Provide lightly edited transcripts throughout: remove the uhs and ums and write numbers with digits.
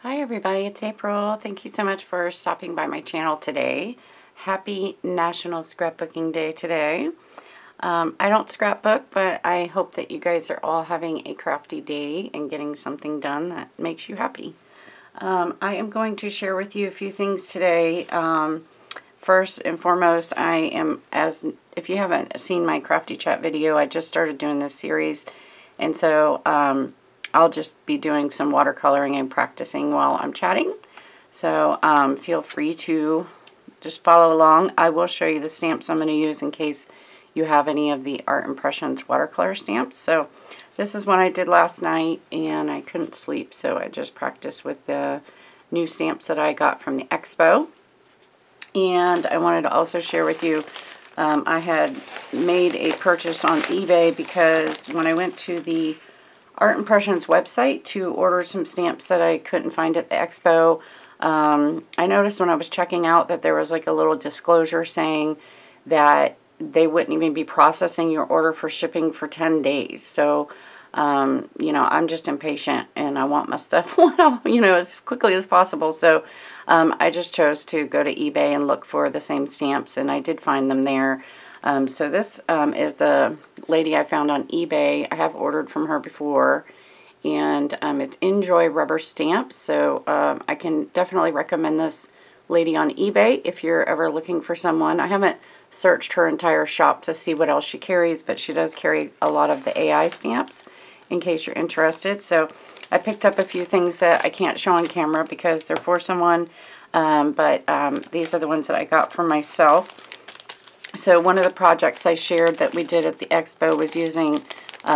Hi everybody, it's April. Thank you so much for stopping by my channel today. Happy National Scrapbooking Day today. I don't scrapbook, but I hope that you guys are all having a crafty day and getting something done that makes you happy. I am going to share with you a few things today. First and foremost, if you haven't seen my Crafty Chat video, I just started doing this series, and so I'll just be doing some watercoloring and practicing while I'm chatting. So feel free to just follow along. I will show you the stamps I'm going to use in case you have any of the Art Impressions watercolor stamps. So this is one I did last night and I couldn't sleep, so I just practiced with the new stamps that I got from the expo. And I wanted to also share with you, I had made a purchase on eBay because when I went to the Art Impressions website to order some stamps that I couldn't find at the expo, I noticed when I was checking out that there was like a little disclosure saying that they wouldn't even be processing your order for shipping for 10 days. So, you know, I'm just impatient and I want my stuff, you know, as quickly as possible. So, I just chose to go to eBay and look for the same stamps, and I did find them there. So this is a lady I found on eBay. I have ordered from her before, and it's Enjoy Rubber Stamps. So I can definitely recommend this lady on eBay if you're ever looking for someone. I haven't searched her entire shop to see what else she carries, but she does carry a lot of the AI stamps in case you're interested. So I picked up a few things that I can't show on camera because they're for someone, but these are the ones that I got for myself. So one of the projects I shared that we did at the expo was using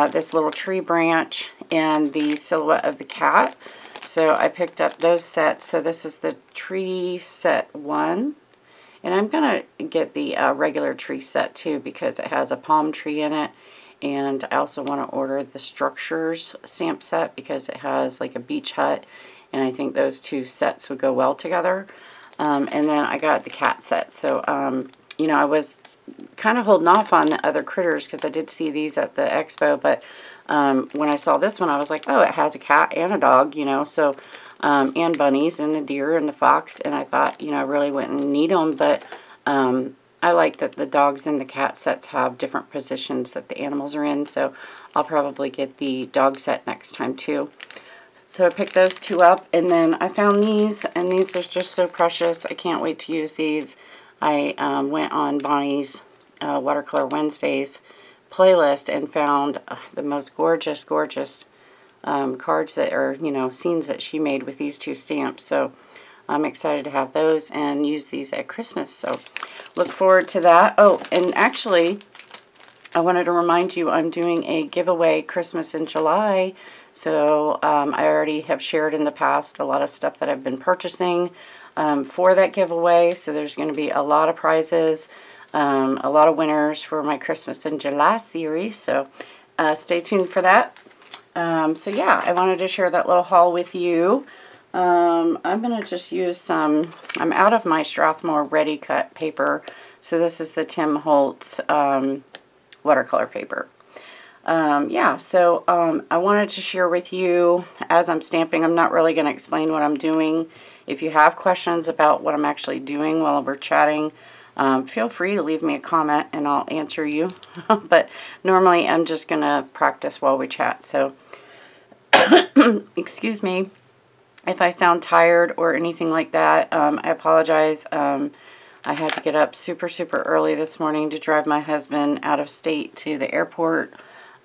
this little tree branch and the silhouette of the cat. So I picked up those sets. So this is the tree set 1. And I'm going to get the regular tree set too because it has a palm tree in it. And I also want to order the structures stamp set because it has like a beach hut. And I think those two sets would go well together. And then I got the cat set. So, you know, I was kind of holding off on the other critters because I did see these at the expo, but when I saw this one I was like, oh, it has a cat and a dog, you know, so and bunnies and a deer and the fox, and I thought, you know, I really wouldn't need them, but I like that the dogs and the cat sets have different positions that the animals are in, so I'll probably get the dog set next time too. So I picked those two up, and then I found these, and these are just so precious. I can't wait to use these. I went on Bonnie's Watercolor Wednesdays playlist and found the most gorgeous, gorgeous cards that are, you know, scenes that she made with these two stamps. So I'm excited to have those and use these at Christmas. So look forward to that. Oh, and actually, I wanted to remind you I'm doing a giveaway Christmas in July. So I already have shared in the past a lot of stuff that I've been purchasing for that giveaway. So there's going to be a lot of prizes, a lot of winners for my Christmas in July series. So stay tuned for that. So yeah, I wanted to share that little haul with you. I'm going to just use some, I'm out of my Strathmore Ready Cut paper. So this is the Tim Holtz watercolor paper. Yeah, so I wanted to share with you as I'm stamping. I'm not really going to explain what I'm doing. If you have questions about what I'm actually doing while we're chatting, feel free to leave me a comment and I'll answer you. But normally I'm just going to practice while we chat. So, excuse me if I sound tired or anything like that. I apologize. I had to get up super, super early this morning to drive my husband out of state to the airport.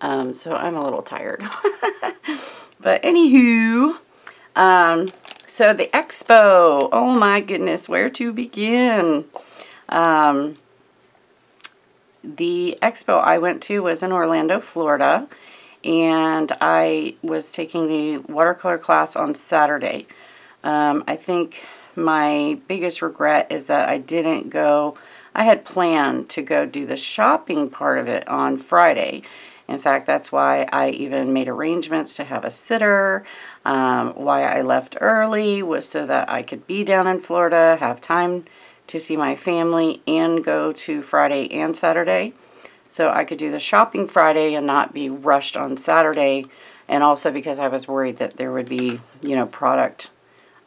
So I'm a little tired. But anywho, so the expo, oh my goodness, where to begin? The expo I went to was in Orlando, Florida, and I was taking the watercolor class on Saturday. I think my biggest regret is that I didn't go. I had planned to go do the shopping part of it on Friday. In fact, that's why I even made arrangements to have a sitter. Why I left early was so that I could be down in Florida, have time to see my family, and go to Friday and Saturday. So I could do the shopping Friday and not be rushed on Saturday. And also because I was worried that there would be, you know, product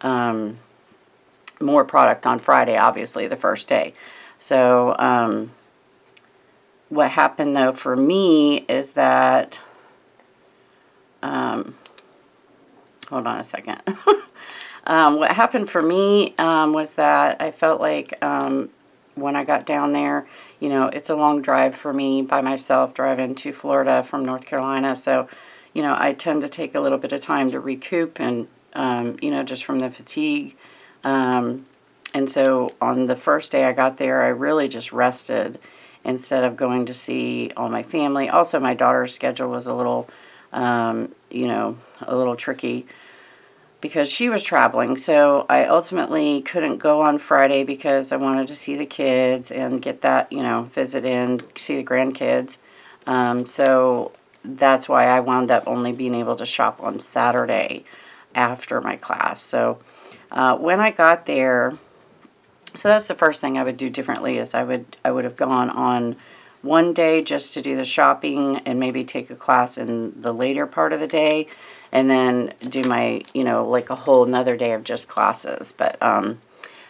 more product on Friday, obviously, the first day. So, what happened, though, for me is that, hold on a second. What happened for me was that I felt like when I got down there, you know, it's a long drive for me by myself driving to Florida from North Carolina. So, you know, I tend to take a little bit of time to recoup and, you know, just from the fatigue. And so on the first day I got there, I really just rested instead of going to see all my family. Also, my daughter's schedule was a little, you know, a little tricky because she was traveling. So I ultimately couldn't go on Friday because I wanted to see the kids and get that, you know, visit in, see the grandkids. So that's why I wound up only being able to shop on Saturday after my class. So when I got there, so that's the first thing I would do differently is I would have gone on one day just to do the shopping and maybe take a class in the later part of the day, and then do my, you know, like a whole another day of just classes. But,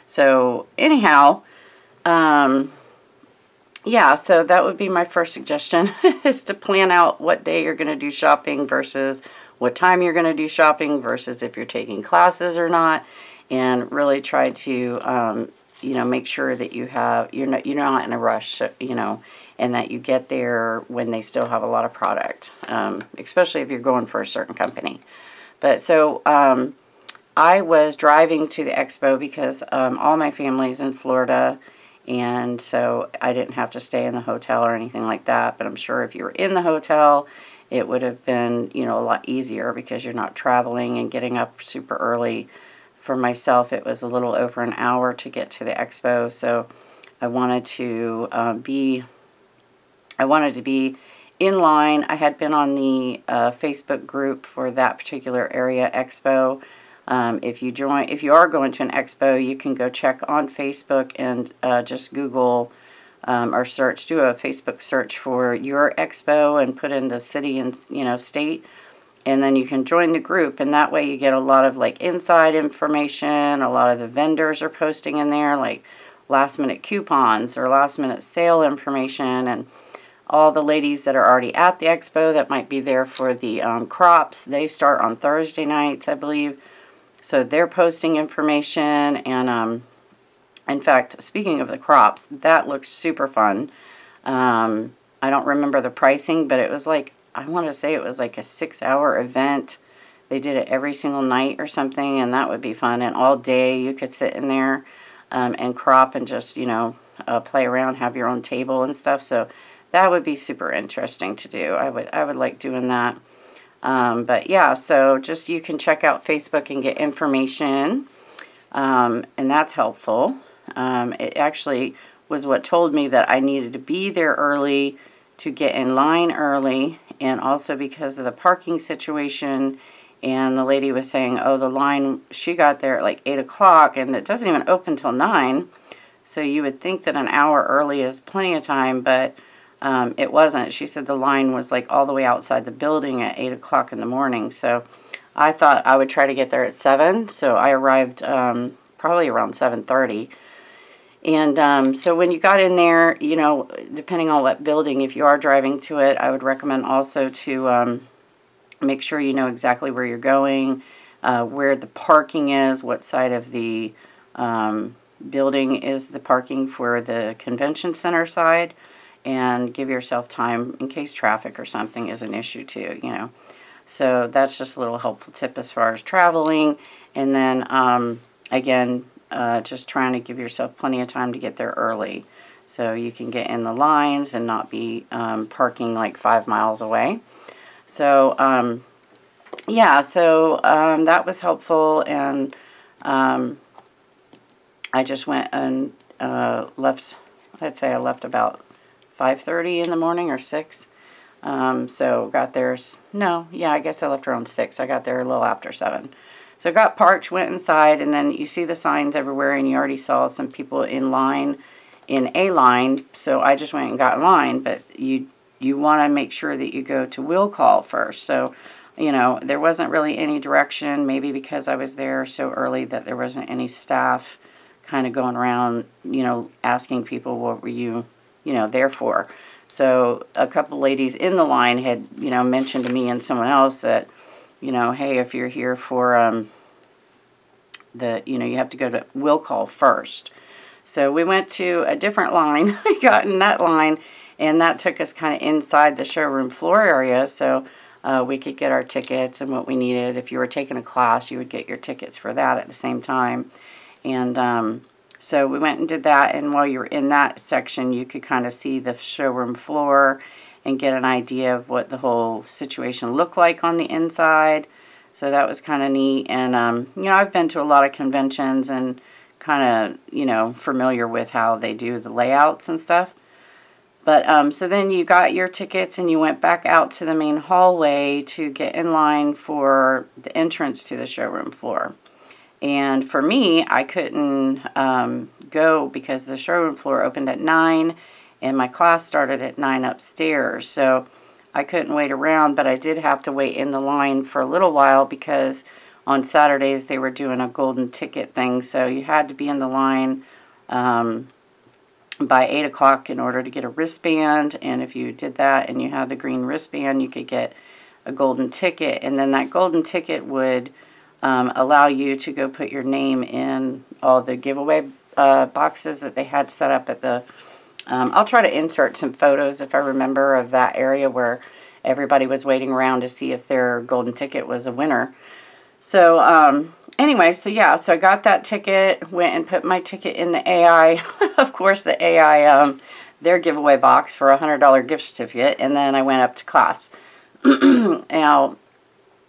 so anyhow, yeah, so that would be my first suggestion is to plan out what day you're going to do shopping versus what time you're going to do shopping versus if you're taking classes or not, and really try to, you know, make sure that you're not in a rush, you know, and that you get there when they still have a lot of product, especially if you're going for a certain company. But so I was driving to the expo because all my family's in Florida, and so I didn't have to stay in the hotel or anything like that. But I'm sure if you were in the hotel, it would have been, you know, a lot easier because you're not traveling and getting up super early. For myself, it was a little over an hour to get to the expo, so I wanted to be in line. I had been on the Facebook group for that particular area expo. If you are going to an expo, you can go check on Facebook and just Google or search, do a Facebook search for your expo and put in the city and, you know, state. And then you can join the group, and that way you get a lot of like inside information. A lot of the vendors are posting in there like last minute coupons or last minute sale information, and all the ladies that are already at the expo that might be there for the crops, they start on Thursday nights, I believe. So they're posting information, and in fact, speaking of the crops, that looks super fun. I don't remember the pricing, but it was like, I want to say it was like a 6-hour event. They did it every single night or something, and that would be fun. And all day you could sit in there and crop and just, you know, play around, have your own table and stuff. So that would be super interesting to do. I would like doing that. But yeah, so just you can check out Facebook and get information, and that's helpful. It actually was what told me that I needed to be there early to get in line early, and also because of the parking situation. And the lady was saying, oh, the line, she got there at like 8 o'clock, and it doesn't even open till 9. So you would think that an hour early is plenty of time, but it wasn't. She said the line was like all the way outside the building at 8 o'clock in the morning. So I thought I would try to get there at 7. So I arrived probably around 7:30. And so when you got in there, you know, depending on what building, if you are driving to it, I would recommend also to make sure you know exactly where you're going, where the parking is, what side of the building is the parking for the convention center side, and give yourself time in case traffic or something is an issue too, you know. So that's just a little helpful tip as far as traveling. And then, again, just trying to give yourself plenty of time to get there early so you can get in the lines and not be parking like 5 miles away. So, yeah, so that was helpful, and I just went and left, I'd say I left about 5:30 in the morning or 6. So got there, I guess I left around 6. I got there a little after 7. So I got parked, went inside, and then you see the signs everywhere, and you already saw some people in a line, so I just went and got in line. But you want to make sure that you go to will call first. So you know, there wasn't really any direction, maybe because I was there so early that there wasn't any staff kind of going around, you know, asking people what were you, you know, there for. So a couple ladies in the line had, you know, mentioned to me and someone else that, you know, hey, if you're here for you know, you have to go to will call first. So we went to a different line. We got in that line, and that took us kind of inside the showroom floor area, so we could get our tickets and what we needed. If you were taking a class, you would get your tickets for that at the same time. And so we went and did that, and while you were in that section, you could kind of see the showroom floor and get an idea of what the whole situation looked like on the inside. So that was kind of neat. And, you know, I've been to a lot of conventions and kind of, you know, familiar with how they do the layouts and stuff. But so then you got your tickets and you went back out to the main hallway to get in line for the entrance to the showroom floor. And for me, I couldn't go because the showroom floor opened at 9 and my class started at 9 upstairs. So I couldn't wait around, but I did have to wait in the line for a little while because on Saturdays they were doing a golden ticket thing. So you had to be in the line by 8 o'clock in order to get a wristband. And if you did that and you had the green wristband, you could get a golden ticket. And then that golden ticket would allow you to go put your name in all the giveaway boxes that they had set up at the... I'll try to insert some photos if I remember of that area where everybody was waiting around to see if their golden ticket was a winner. So anyway, so yeah, so I got that ticket, went and put my ticket in the AI, of course the AI, their giveaway box for a $100 gift certificate, and then I went up to class. Now,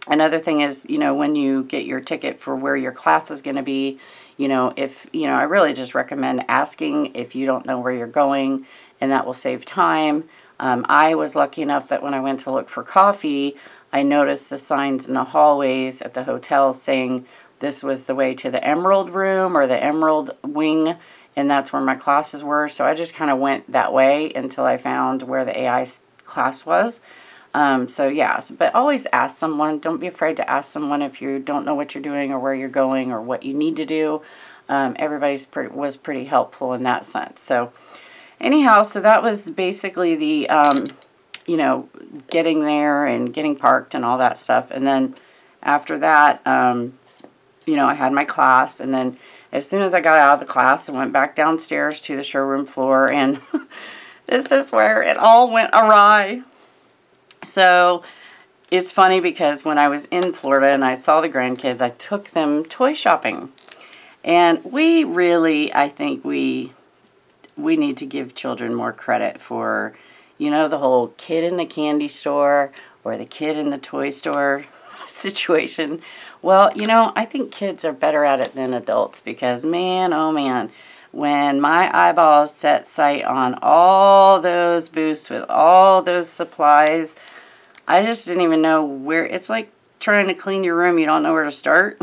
another thing is, you know, when you get your ticket for where your class is going to be, you know, if, you know, I really just recommend asking if you don't know where you're going, and that will save time. I was lucky enough that when I went to look for coffee, I noticed the signs in the hallways at the hotel saying this was the way to the Emerald Room or the Emerald Wing, and that's where my classes were. So I just kind of went that way until I found where the AI class was. So yeah, but always ask someone. Don't be afraid to ask someone if you don't know what you're doing or where you're going or what you need to do. Everybody was pretty helpful in that sense. So anyhow, so that was basically the, you know, getting there and getting parked and all that stuff. And then after that, you know, I had my class. And then as soon as I got out of the class, I went back downstairs to the showroom floor. And this is where it all went awry. So it's funny because when I was in Florida and I saw the grandkids, I took them toy shopping. And we really, I think we need to give children more credit for, you know, the whole kid in the candy store or the kid in the toy store situation. Well, you know, I think kids are better at it than adults because, man, oh man, when my eyeballs set sight on all those booths with all those supplies, I just didn't even know where. It's like trying to clean your room. You don't know where to start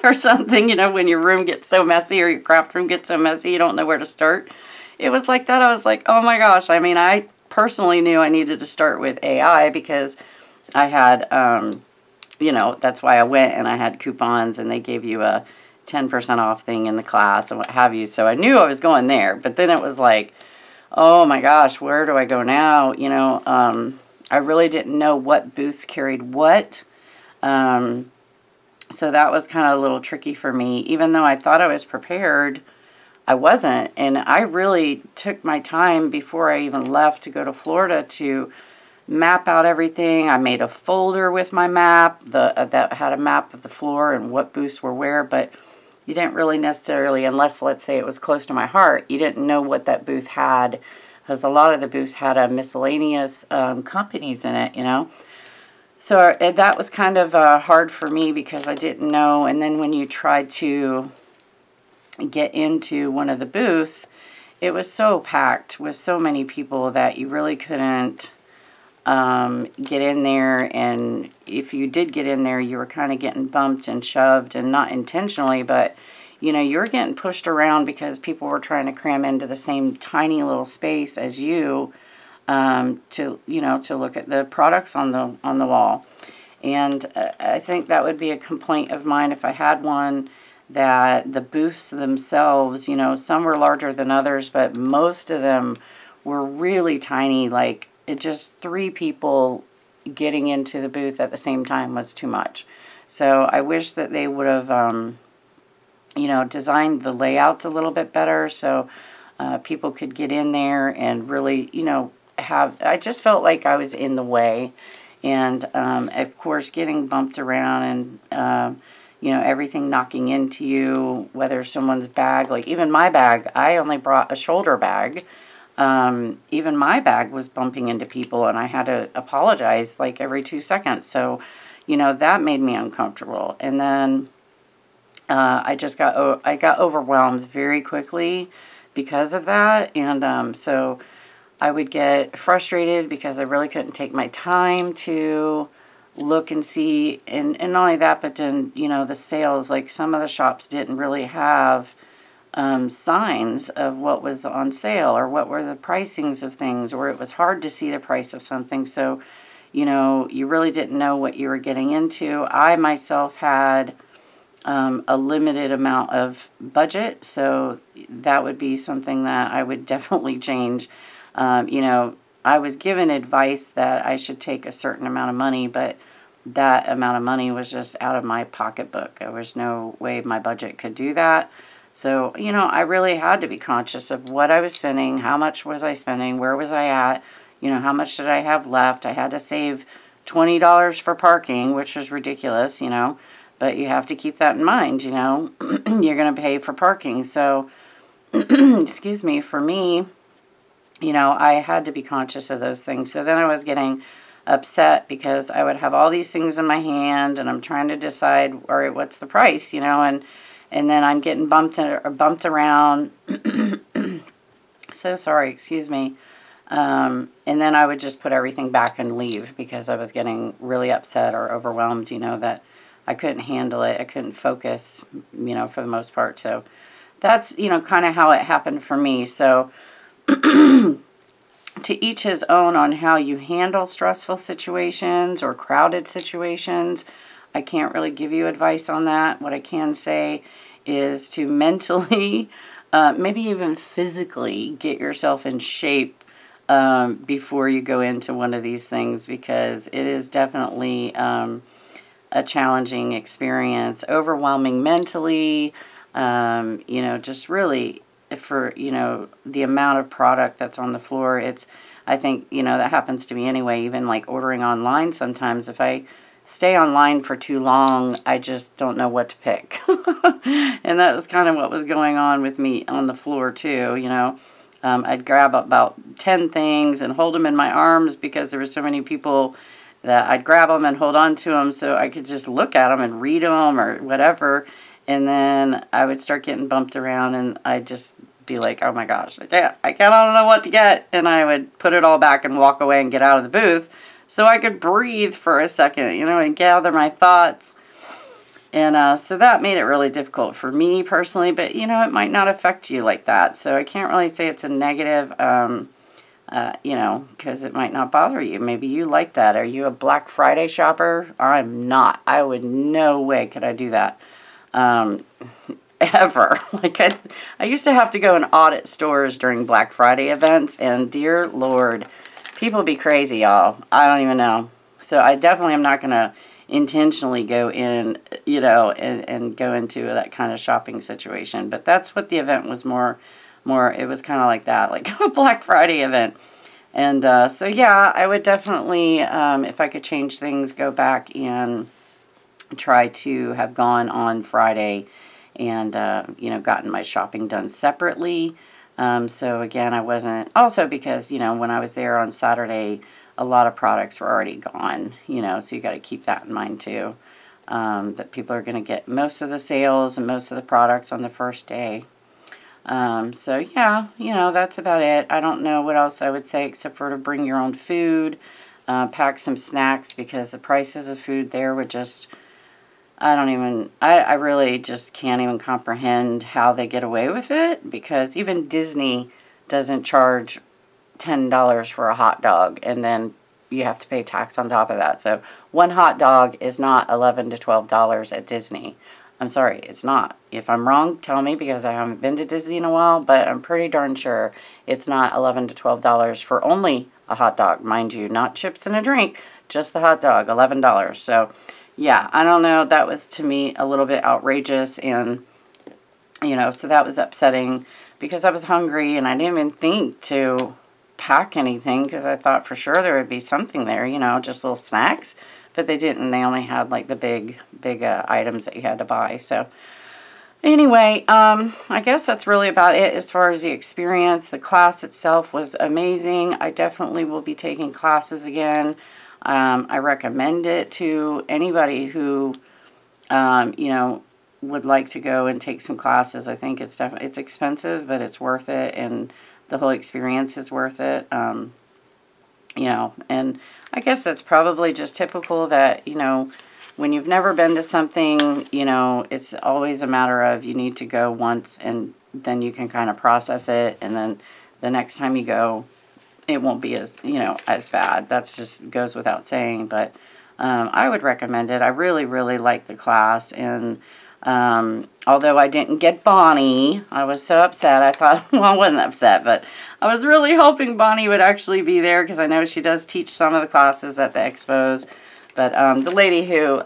or something, you know, when your room gets so messy or your craft room gets so messy, you don't know where to start. It was like that. I was like, oh my gosh. I mean, I personally knew I needed to start with AI because I had, you know, that's why I went and I had coupons and they gave you a 10% off thing in the class and what have you. So I knew I was going there, but then it was like, oh my gosh, where do I go now? You know, I really didn't know what booths carried what. So that was kind of a little tricky for me. Even though I thought I was prepared, I wasn't. And I really took my time before I even left to go to Florida to map out everything. I made a folder with my map that had a map of the floor and what booths were where, but you didn't really necessarily, unless let's say it was close to my heart, you didn't know what that booth had, because a lot of the booths had a miscellaneous companies in it, you know. So that was kind of hard for me because I didn't know. And then when you tried to get into one of the booths, it was so packed with so many people that you really couldn't get in there. And if you did get in there, you were kind of getting bumped and shoved, and not intentionally, but you know, you're getting pushed around because people were trying to cram into the same tiny little space as you to, you know, to look at the products on the wall. And I think that would be a complaint of mine if I had one, that the booths themselves, you know, some were larger than others, but most of them were really tiny. Like, it just 3 people getting into the booth at the same time was too much. So I wish that they would have, you know, designed the layouts a little bit better so people could get in there and really, you know, I just felt like I was in the way. And, of course, getting bumped around and, you know, everything knocking into you, whether someone's bag, like even my bag, I only brought a shoulder bag. Even my bag was bumping into people, and I had to apologize like every 2 seconds. So, you know, that made me uncomfortable. And then I got overwhelmed very quickly because of that. And so I would get frustrated because I really couldn't take my time to look and see. And not only that, but then, you know, the sales, like some of the shops didn't really have signs of what was on sale or what were the pricings of things, or it was hard to see the price of something. So, you know, you really didn't know what you were getting into. I myself had a limited amount of budget, so that would be something that I would definitely change. You know, I was given advice that I should take a certain amount of money, but that amount of money was just out of my pocketbook. There was no way my budget could do that. So, you know, I really had to be conscious of what I was spending, how much was I spending, where was I at, you know, how much did I have left. I had to save $20 for parking, which was ridiculous, you know, but you have to keep that in mind, you know, you're going to pay for parking. So, excuse me, for me, you know, I had to be conscious of those things. So then I was getting upset because I would have all these things in my hand and I'm trying to decide, all right, what's the price, you know, and then I'm getting bumped around. So sorry, excuse me. And then I would just put everything back and leave because I was getting really upset or overwhelmed, you know, that I couldn't handle it. I couldn't focus, you know, for the most part. So that's, you know, kind of how it happened for me. So to each his own on how you handle stressful situations or crowded situations. I can't really give you advice on that. What I can say is to mentally, maybe even physically, get yourself in shape before you go into one of these things, because it is definitely a challenging experience, overwhelming mentally, you know, just really for, you know, the amount of product that's on the floor. I think, you know, that happens to me anyway, even like ordering online sometimes. If I stay online for too long, I just don't know what to pick. And that was kind of what was going on with me on the floor too, you know. I'd grab about 10 things and hold them in my arms because there were so many people that I'd grab them and hold on to them so I could just look at them and read them or whatever. And then I would start getting bumped around and I'd just be like, oh my gosh, I don't know what to get. And I would put it all back and walk away and get out of the booth so I could breathe for a second, you know, and gather my thoughts. And so that made it really difficult for me personally, but, you know, it might not affect you like that. So I can't really say it's a negative, you know, because it might not bother you. Maybe you like that. Are you a Black Friday shopper? I'm not. I would, no way could I do that. Ever. Like, I used to have to go and audit stores during Black Friday events, and dear Lord, people be crazy, y'all. I don't even know. So I definitely am not going to intentionally go in, you know, and go into that kind of shopping situation. But that's what the event was more, it was kind of like that, like a Black Friday event. And so, yeah, I would definitely, if I could change things, go back and try to have gone on Friday and, you know, gotten my shopping done separately. So, again, I wasn't, also because, you know, when I was there on Saturday, a lot of products were already gone, you know, so you got to keep that in mind too, that people are going to get most of the sales and most of the products on the first day. So, yeah, you know, that's about it. I don't know what else I would say except for to bring your own food, pack some snacks, because the prices of food there were just, I really just can't even comprehend how they get away with it, because even Disney doesn't charge $10 for a hot dog and then you have to pay tax on top of that. So one hot dog is not $11 to $12 at Disney. I'm sorry, it's not. If I'm wrong, tell me, because I haven't been to Disney in a while, but I'm pretty darn sure it's not $11 to $12 for only a hot dog, mind you, not chips and a drink, just the hot dog, $11. So, yeah, I don't know, that was to me a little bit outrageous, and, you know, so that was upsetting because I was hungry and I didn't even think to pack anything because I thought for sure there would be something there, you know, just little snacks. But they didn't. They only had like the big items that you had to buy. So anyway, I guess that's really about it as far as the experience. The class itself was amazing. I definitely will be taking classes again. I recommend it to anybody who, you know, would like to go and take some classes. I think it's definitely, it's expensive, but it's worth it, and the whole experience is worth it. You know, and I guess that's probably just typical that, you know, when you've never been to something, you know, it's always a matter of you need to go once and then you can kind of process it. And then the next time you go, it won't be as, you know, as bad. That's just goes without saying. But I would recommend it. I really, really like the class. And although I didn't get Bonnie, I was so upset. I thought, well, I wasn't upset, but I was really hoping Bonnie would actually be there because I know she does teach some of the classes at the expos. But the lady who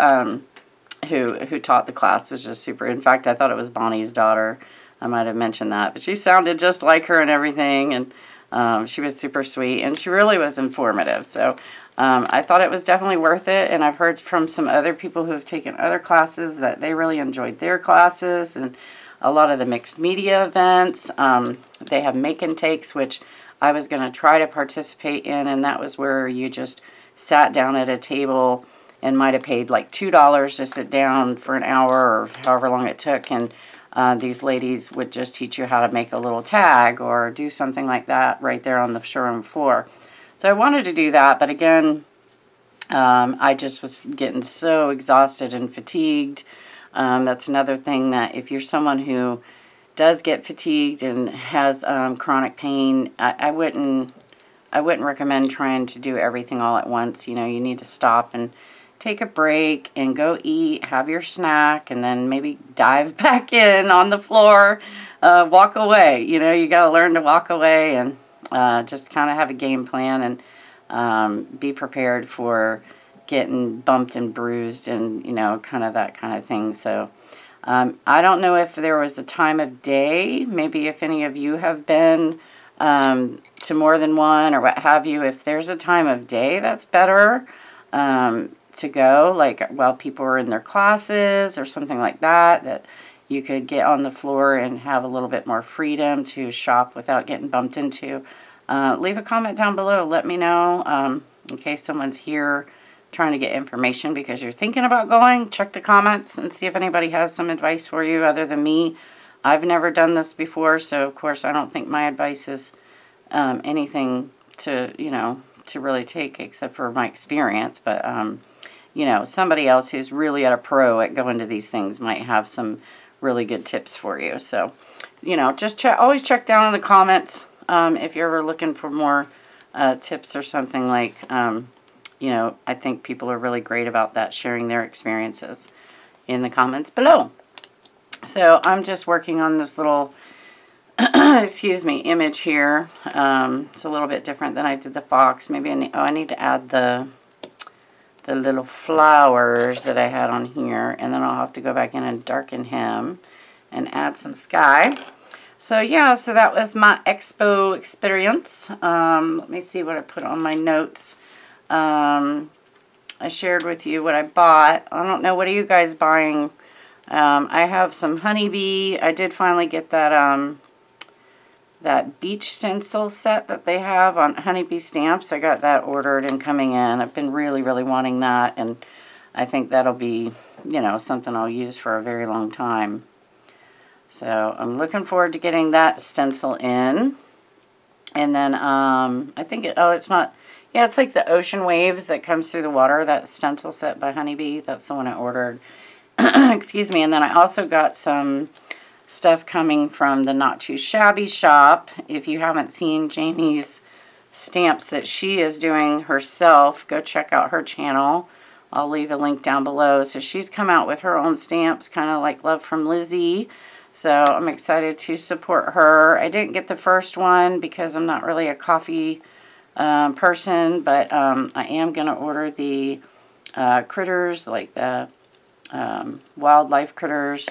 taught the class was just super. In fact, I thought it was Bonnie's daughter. I might have mentioned that, but she sounded just like her and everything, and she was super sweet, and she really was informative. So I thought it was definitely worth it, and I've heard from some other people who have taken other classes that they really enjoyed their classes, and a lot of the mixed media events. They have make and takes, which I was going to try to participate in, and that was where you just sat down at a table and might have paid like $2 to sit down for an hour or however long it took, and these ladies would just teach you how to make a little tag or do something like that right there on the showroom floor. So I wanted to do that, but again, I just was getting so exhausted and fatigued. That's another thing, that if you're someone who does get fatigued and has chronic pain, I wouldn't recommend trying to do everything all at once. You know, you need to stop and take a break and go eat, have your snack, and then maybe dive back in on the floor, walk away. You know, you got to learn to walk away and just kind of have a game plan and be prepared for getting bumped and bruised and, you know, kind of that kind of thing. So I don't know if there was a time of day, maybe if any of you have been to more than one or what have you, if there's a time of day that's better to go, like while people are in their classes or something like that, that you could get on the floor and have a little bit more freedom to shop without getting bumped into. Leave a comment down below. Let me know in case someone's here trying to get information because you're thinking about going. Check the comments and see if anybody has some advice for you other than me. I've never done this before, so of course I don't think my advice is anything to, you know, to really take except for my experience. But, you know, somebody else who's really a pro at going to these things might have some really good tips for you. So, you know, just always check down in the comments if you're ever looking for more tips or something like, you know, I think people are really great about that, sharing their experiences in the comments below. So I'm just working on this little, excuse me, image here. It's a little bit different than I did the fox. Maybe I need to add the little flowers that I had on here, and then I'll have to go back in and darken him and add some sky. So yeah, so that was my expo experience. Let me see what I put on my notes. I shared with you what I bought. I don't know, what are you guys buying? I have some honeybee. I did finally get that that beach stencil set that they have on honeybee stamps. I got that ordered and coming in. I've been really, really wanting that, and I think that'll be, you know, something I'll use for a very long time. So I'm looking forward to getting that stencil in. And then I think it's not, yeah, it's like the ocean waves that comes through the water, that stencil set by Honeybee. That's the one I ordered. Excuse me. And then I also got some stuff coming from the Not Too Shabby shop. If you haven't seen Jamie's stamps that she is doing herself. Go check out her channel. I'll leave a link down below. So she's come out with her own stamps, kind of like Love from Lizzie. So I'm excited to support her. I didn't get the first one because I'm not really a coffee person, but I am going to order the critters, like the wildlife critters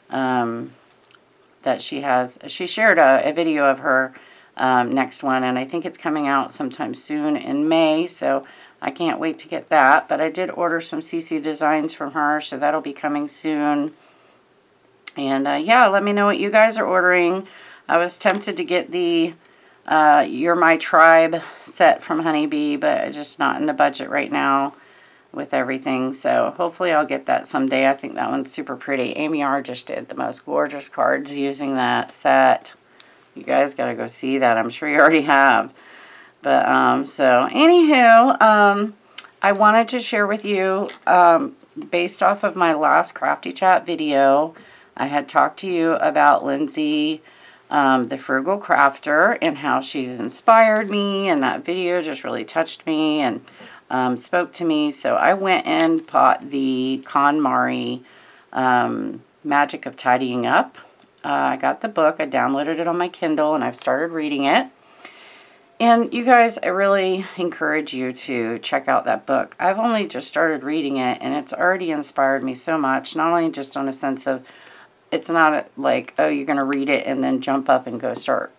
that she has. She shared a video of her next one, and I think it's coming out sometime soon in May, so I can't wait to get that. But I did order some CC designs from her, so that'll be coming soon. And yeah, let me know what you guys are ordering. I was tempted to get the You're My Tribe set from Honeybee, but just not in the budget right now with everything. So hopefully I'll get that someday. I think that one's super pretty. Amy R. just did the most gorgeous cards using that set. You guys got to go see that. I'm sure you already have. But, so, anywho, I wanted to share with you, based off of my last Crafty Chat video, I had talked to you about Lindsay, the Frugal Crafter, and how she's inspired me, and that video just really touched me and spoke to me. So I went and bought the KonMari Magic of Tidying Up. I got the book, I downloaded it on my Kindle, and I've started reading it. And you guys, I really encourage you to check out that book. I've only just started reading it, and it's already inspired me so much. Not only just on a sense of, it's not like, oh, you're going to read it and then jump up and go start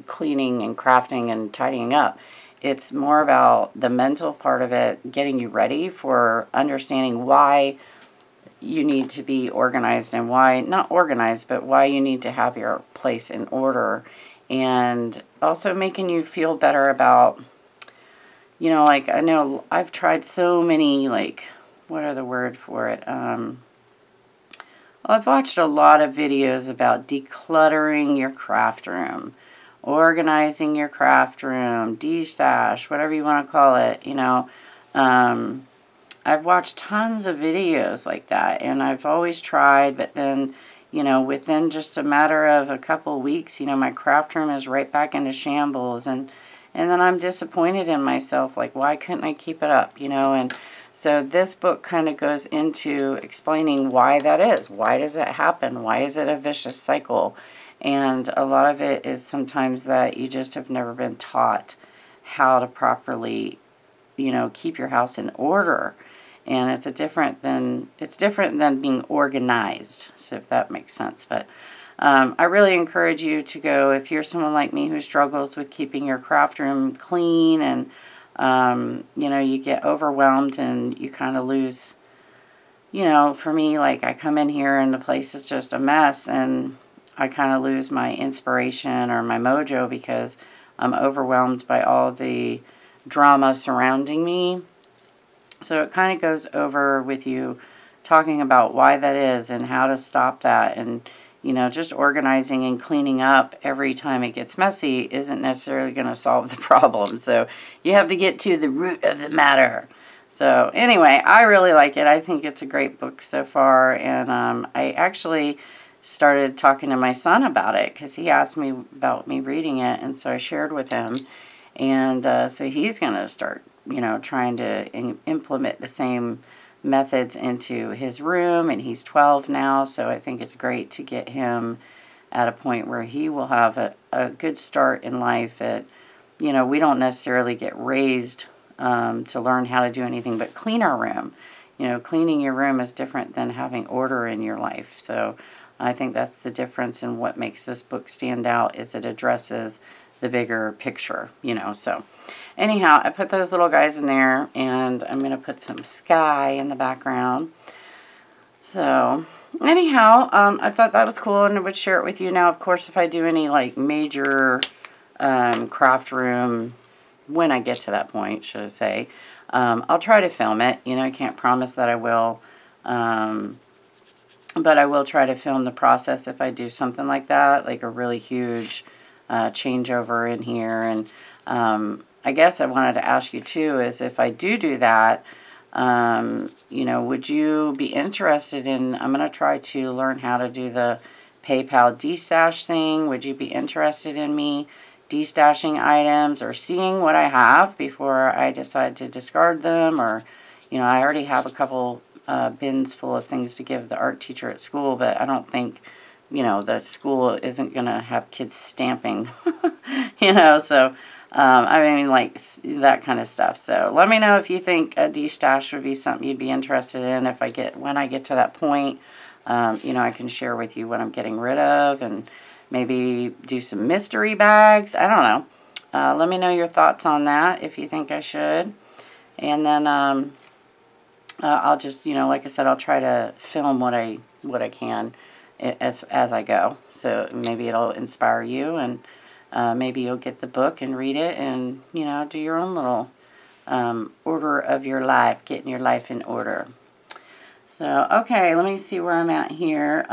cleaning and crafting and tidying up. It's more about the mental part of it, getting you ready for understanding why you need to be organized, and why, not organized, but why you need to have your place in order. And also making you feel better about, you know, like, I know I've tried so many, like, what are the word for it? Well, I've watched a lot of videos about decluttering your craft room, organizing your craft room, de-stash, whatever you want to call it, you know. I've watched tons of videos like that, and I've always tried, but then, you know, within just a matter of a couple of weeks, you know, my craft room is right back into shambles, and then I'm disappointed in myself, like, why couldn't I keep it up, you know? And so this book kind of goes into explaining why that is. Why does it happen? Why is it a vicious cycle? And a lot of it is sometimes that you just have never been taught how to properly, you know, keep your house in order. And it's different than being organized, so if that makes sense. But I really encourage you to go, if you're someone like me who struggles with keeping your craft room clean, and you know, you get overwhelmed and you kind of lose, you know, for me, like, I come in here and the place is just a mess, and I kind of lose my inspiration or my mojo because I'm overwhelmed by all the drama surrounding me. So it kind of goes over with you, talking about why that is and how to stop that. And, you know, just organizing and cleaning up every time it gets messy isn't necessarily going to solve the problem. So you have to get to the root of the matter. So anyway, I really like it. I think it's a great book so far. And I actually started talking to my son about it because he asked me about me reading it. And so I shared with him. And so he's going to start, you know, trying to implement the same methods into his room, and he's 12 now, so I think it's great to get him at a point where he will have a good start in life. At, you know, we don't necessarily get raised to learn how to do anything but clean our room. You know, cleaning your room is different than having order in your life. So I think that's the difference, and what makes this book stand out is it addresses the bigger picture, you know. So anyhow, I put those little guys in there, and I'm going to put some sky in the background. So anyhow, I thought that was cool, and I would share it with you. Now, of course, if I do any, like, major craft room, when I get to that point, should I say, I'll try to film it. You know, I can't promise that I will, but I will try to film the process if I do something like that, like a really huge changeover in here. And I guess I wanted to ask you too, is if I do that, you know, would you be interested in, I'm going to try to learn how to do the PayPal de-stash thing. Would you be interested in me destashing items or seeing what I have before I decide to discard them. Or, you know, I already have a couple bins full of things to give the art teacher at school, but I don't think, you know, the school isn't going to have kids stamping, you know, so, I mean, like, that kind of stuff. So let me know if you think a destash would be something you'd be interested in. If when I get to that point, you know, I can share with you what I'm getting rid of, and maybe do some mystery bags. I don't know. Let me know your thoughts on that if you think I should. And then I'll just, you know, like I said, I'll try to film what I can as I go. So maybe it'll inspire you, and maybe you'll get the book and read it, and, you know, do your own little order of your life, getting your life in order. So, okay, let me see where I'm at here.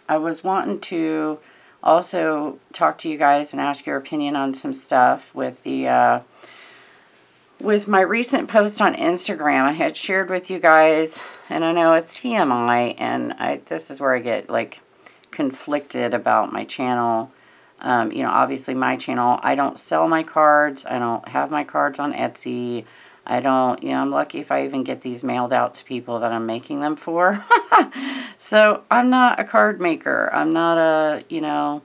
I was wanting to also talk to you guys and ask your opinion on some stuff with the with my recent post on Instagram. I had shared with you guys, and I know it's TMI, and this is where I get, like, conflicted about my channel. You know, obviously my channel, I don't sell my cards. I don't have my cards on Etsy. I don't, you know, I'm lucky if I even get these mailed out to people that I'm making them for. So I'm not a card maker. I'm not a, you know,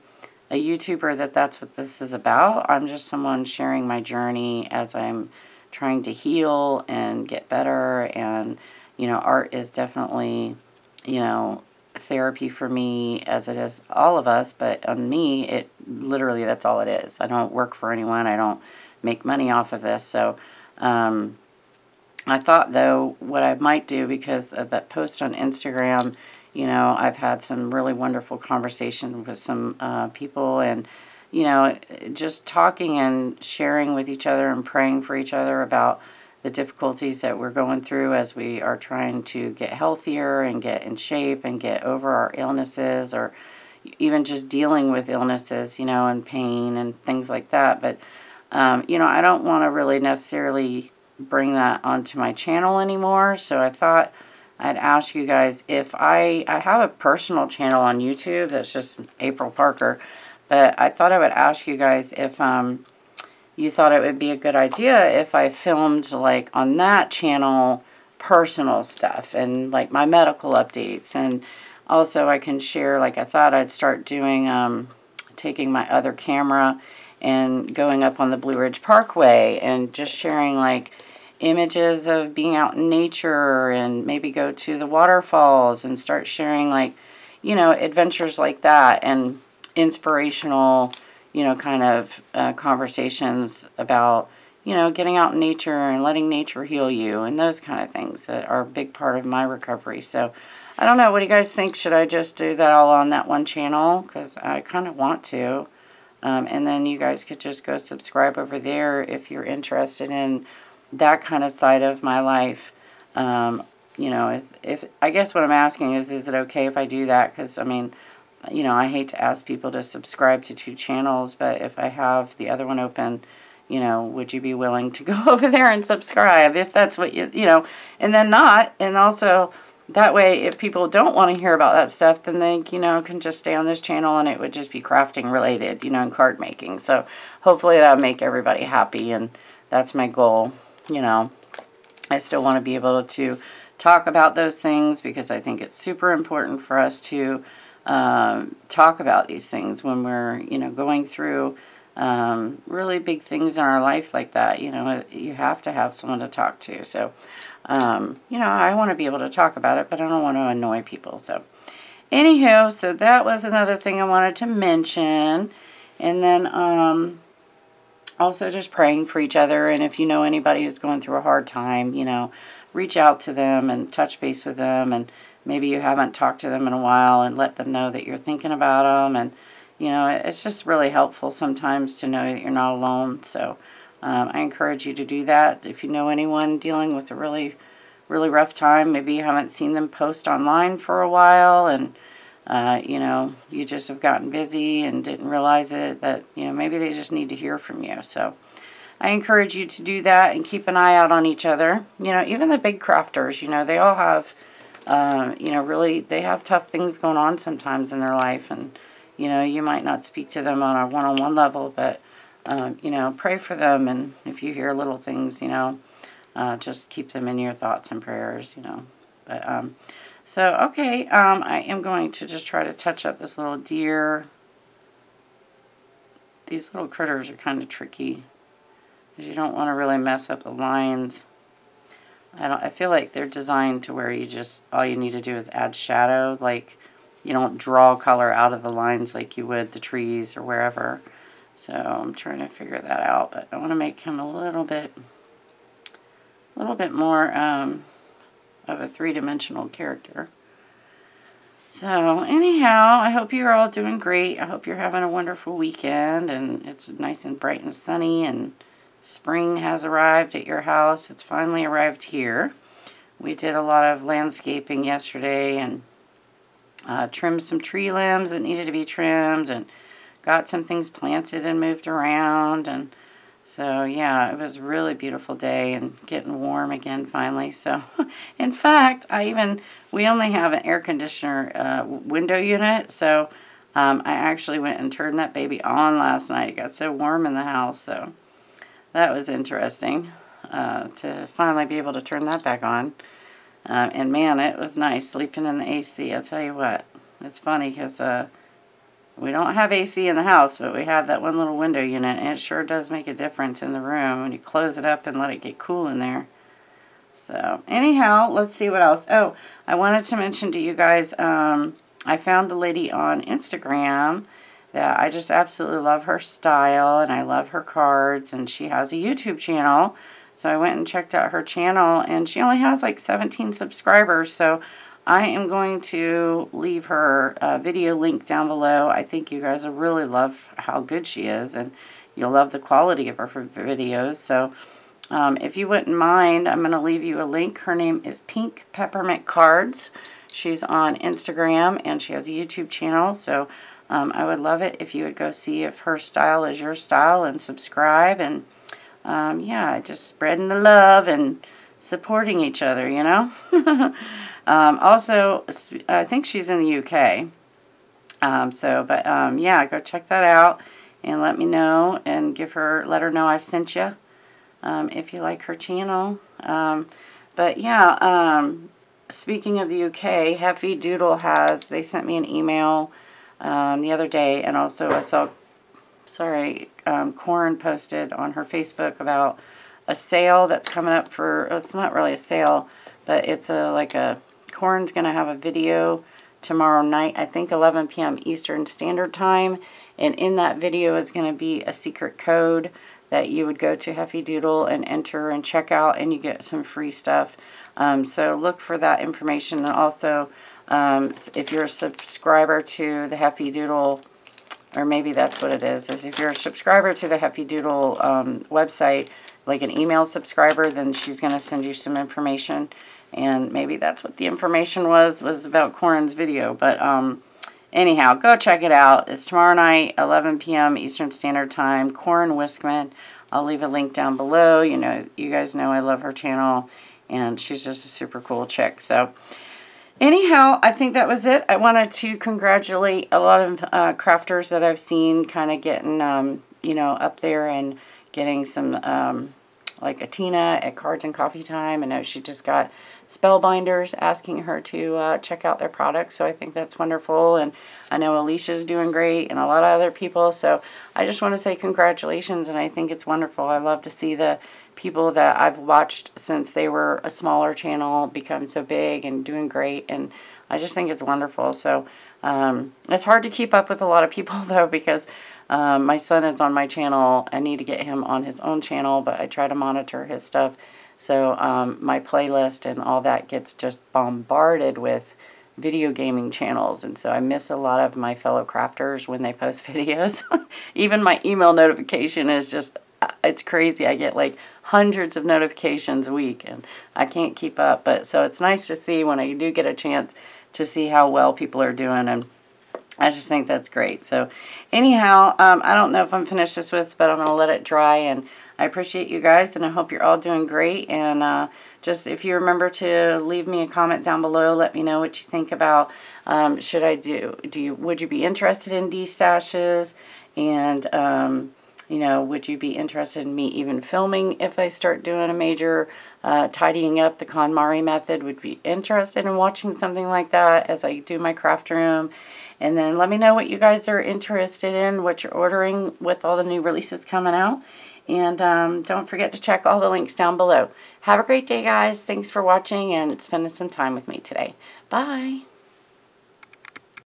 a YouTuber that's what this is about. I'm just someone sharing my journey as I'm trying to heal and get better. And, you know, art is definitely, you know, therapy for me, as it is all of us. But on me, it literally, that's all it is. I don't work for anyone. I don't make money off of this. So, I thought, though, what I might do, because of that post on Instagram, you know, I've had some really wonderful conversations with some people, and, you know, just talking and sharing with each other and praying for each other about the difficulties that we're going through as we are trying to get healthier and get in shape and get over our illnesses, or even just dealing with illnesses, you know, and pain and things like that. But, you know, I don't want to really necessarily bring that onto my channel anymore. So I thought I'd ask you guys if I have a personal channel on YouTube that's just April Parker, but I thought I would ask you guys if you thought it would be a good idea if I filmed, like, on that channel, personal stuff and, like, my medical updates. And also I can share, like, I thought I'd start doing taking my other camera and going up on the Blue Ridge Parkway and just sharing, like, images of being out in nature, and maybe go to the waterfalls and start sharing, like, you know, adventures like that, and inspirational, you know, kind of conversations about, you know, getting out in nature and letting nature heal you, and those kind of things that are a big part of my recovery. So I don't know, what do you guys think? Should I just do that all on that one channel? Because I kind of want to. And then you guys could just go subscribe over there if you're interested in that kind of side of my life. You know, I guess what I'm asking is it okay if I do that? Because, I mean, you know, I hate to ask people to subscribe to 2 channels, but if I have the other one open, you know, would you be willing to go over there and subscribe if that's what you know, and then not, and also that way, if people don't want to hear about that stuff, then they, you know, can just stay on this channel, and it would just be crafting related, you know, and card making. So hopefully that'll make everybody happy, and that's my goal. You know, I still want to be able to talk about those things, because I think it's super important for us to talk about these things when we're, you know, going through really big things in our life like that. You know, you have to have someone to talk to. So, you know, I want to be able to talk about it, but I don't want to annoy people. So, anywho, so that was another thing I wanted to mention. And then, also just praying for each other. And if you know anybody who's going through a hard time, you know, reach out to them and touch base with them. And maybe you haven't talked to them in a while, and let them know that you're thinking about them. And, you know, it's just really helpful sometimes to know that you're not alone. So I encourage you to do that. If you know anyone dealing with a really, really rough time, maybe you haven't seen them post online for a while, and you know, you just have gotten busy and didn't realize it, that, you know, maybe they just need to hear from you. So I encourage you to do that and keep an eye out on each other. You know, even the big crafters, you know, they all have, you know, really, they have tough things going on sometimes in their life. And, you know, you might not speak to them on a one-on-one level, but, you know, pray for them. And if you hear little things, you know, just keep them in your thoughts and prayers, you know. But, so, okay, I am going to just try to touch up this little deer. These little critters are kind of tricky, because you don't want to really mess up the lines. I feel like they're designed to where you just, all you need to do is add shadow, like you don't draw color out of the lines like you would the trees or wherever. So I'm trying to figure that out, but I want to make him a little bit more of a three-dimensional character. So anyhow, I hope you're all doing great. I hope you're having a wonderful weekend, and it's nice and bright and sunny, and spring has arrived at your house. It's finally arrived here. We did a lot of landscaping yesterday and trimmed some tree limbs that needed to be trimmed, and got some things planted and moved around. And so, yeah, it was a really beautiful day and getting warm again finally. So, in fact, we only have an air conditioner window unit, so I actually went and turned that baby on last night. It got so warm in the house, so that was interesting to finally be able to turn that back on. And man, it was nice sleeping in the AC. I'll tell you what, it's funny because we don't have AC in the house, but we have that one little window unit, and it sure does make a difference in the room when you close it up and let it get cool in there. So anyhow, let's see what else. Oh, I wanted to mention to you guys, I found the lady on Instagram that I just absolutely love her style, and I love her cards, and she has a YouTube channel. So I went and checked out her channel, and she only has like 17 subscribers. So I am going to leave her video link down below. I think you guys will really love how good she is, and you'll love the quality of her videos. So if you wouldn't mind, I'm going to leave you a link. Her name is Pink Peppermint Cards. She's on Instagram, and she has a YouTube channel. So I would love it if you would go see if her style is your style and subscribe. And yeah, just spreading the love and supporting each other, you know. Also, I think she's in the UK. Yeah, go check that out and let me know, and let her know I sent you if you like her channel. But yeah, speaking of the UK, Heffy Doodle they sent me an email the other day, and also I saw, Koren posted on her Facebook about a sale that's coming up for, it's not really a sale, but it's Koren's going to have a video tomorrow night, I think 11 p.m. Eastern Standard Time, and in that video is going to be a secret code that you would go to Heffy Doodle and enter and check out, and you get some free stuff. So look for that information. And also, if you're a subscriber to the Heffy Doodle, or maybe that's what it is if you're a subscriber to the Heffy Doodle website, like an email subscriber, then she's going to send you some information. And maybe that's what the information was about Koren's video. But anyhow, go check it out. It's tomorrow night, 11 p.m. Eastern Standard Time. Koren Wiskman. I'll leave a link down below. You know, you guys know I love her channel, and she's just a super cool chick. So anyhow, I think that was it. I wanted to congratulate a lot of crafters that I've seen kind of getting, you know, up there and getting some, like Atina at Cards and Coffee Time. I know she just got Spellbinders asking her to check out their products, so I think that's wonderful. And I know Alicia's doing great, and a lot of other people. So I just want to say congratulations, and I think it's wonderful. I love to see the people that I've watched since they were a smaller channel become so big and doing great, and I just think it's wonderful. So it's hard to keep up with a lot of people, though, because my son is on my channel. I need to get him on his own channel, but I try to monitor his stuff. So my playlist and all that gets just bombarded with video gaming channels, and so I miss a lot of my fellow crafters when they post videos. Even my email notification is just, it's crazy. I get like hundreds of notifications a week, and I can't keep up. But so it's nice to see when I do get a chance to see how well people are doing, and I just think that's great. So anyhow, I don't know if I'm finished this with, but I'm going to let it dry, and I appreciate you guys, and I hope you're all doing great. And just if you remember to leave me a comment down below, let me know what you think about should I do? Would you be interested in destashes? And, you know, would you be interested in me even filming if I start doing a major tidying up, the KonMari method? Would be interested in watching something like that as I do my craft room? And then let me know what you guys are interested in, what you're ordering with all the new releases coming out. And don't forget to check all the links down below. Have a great day, guys. Thanks for watching and spending some time with me today. Bye.